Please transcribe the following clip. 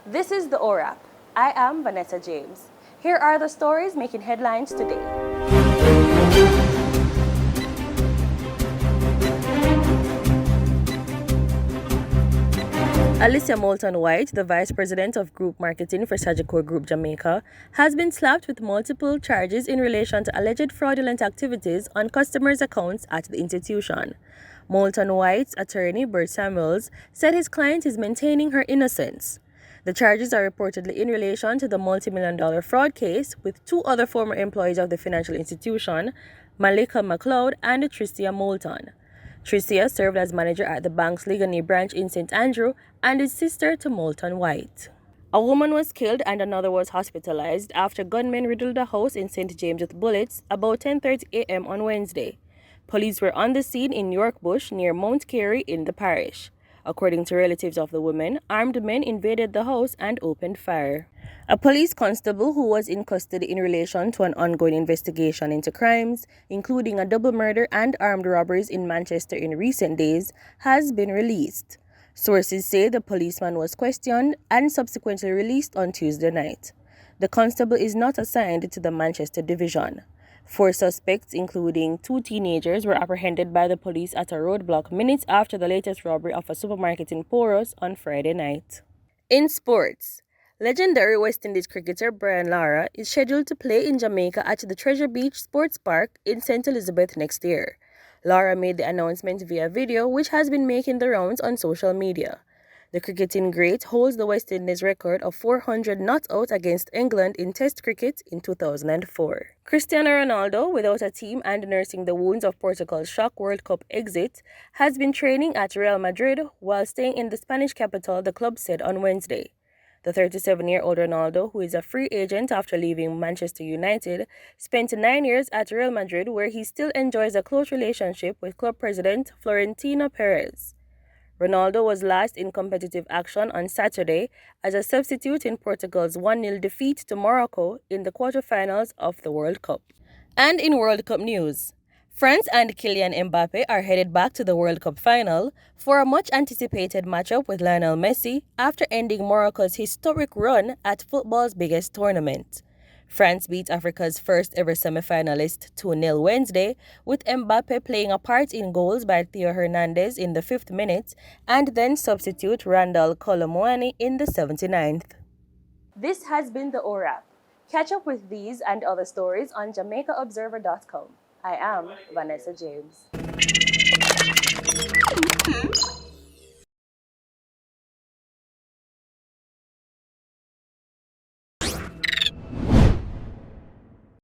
This is the OWrap. I am Vanessa James. Here are the stories making headlines today. Alicia Moulton-White, the Vice President of Group Marketing for Sagicor Group Jamaica, has been slapped with multiple charges in relation to alleged fraudulent activities on customers' accounts at the institution. Moulton-White's attorney, Bert Samuels, said his client is maintaining her innocence. The charges are reportedly in relation to the multi-million-dollar fraud case with two other former employees of the financial institution, Malika McLeod and Tricia Moulton. Tricia served as manager at the bank's Ligonier branch in St. Andrew and is sister to Moulton-White. A woman was killed and another was hospitalized after gunmen riddled a house in St. James with bullets about 10:30 a.m. on Wednesday. Police were on the scene in York Bush near Mount Carey in the parish. According to relatives of the woman, armed men invaded the house and opened fire. A police constable who was in custody in relation to an ongoing investigation into crimes, including a double murder and armed robberies in Manchester in recent days, has been released. Sources say the policeman was questioned and subsequently released on Tuesday night. The constable is not assigned to the Manchester division. 4 suspects, including 2 teenagers, were apprehended by the police at a roadblock minutes after the latest robbery of a supermarket in Poros on Friday night. In sports, legendary West Indies cricketer Brian Lara is scheduled to play in Jamaica at the Treasure Beach Sports Park in St. Elizabeth next year. Lara made the announcement via video, which has been making the rounds on social media. The cricketing great holds the West Indies record of 400 not out against England in Test cricket in 2004. Cristiano Ronaldo, without a team and nursing the wounds of Portugal's shock World Cup exit, has been training at Real Madrid while staying in the Spanish capital, the club said on Wednesday. The 37-year-old Ronaldo, who is a free agent after leaving Manchester United, spent 9 years at Real Madrid, where he still enjoys a close relationship with club president Florentino Perez. Ronaldo was last in competitive action on Saturday as a substitute in Portugal's 1-0 defeat to Morocco in the quarterfinals of the World Cup. And in World Cup news, France and Kylian Mbappe are headed back to the World Cup final for a much-anticipated matchup with Lionel Messi after ending Morocco's historic run at football's biggest tournament. France beat Africa's first-ever semi-finalist 2-0 Wednesday, with Mbappe playing a part in goals by Theo Hernandez in the 5th minute and then substitute Randall Kolo Muani in the 79th. This has been the OWrap. Catch up with these and other stories on JamaicaObserver.com. I am Vanessa James.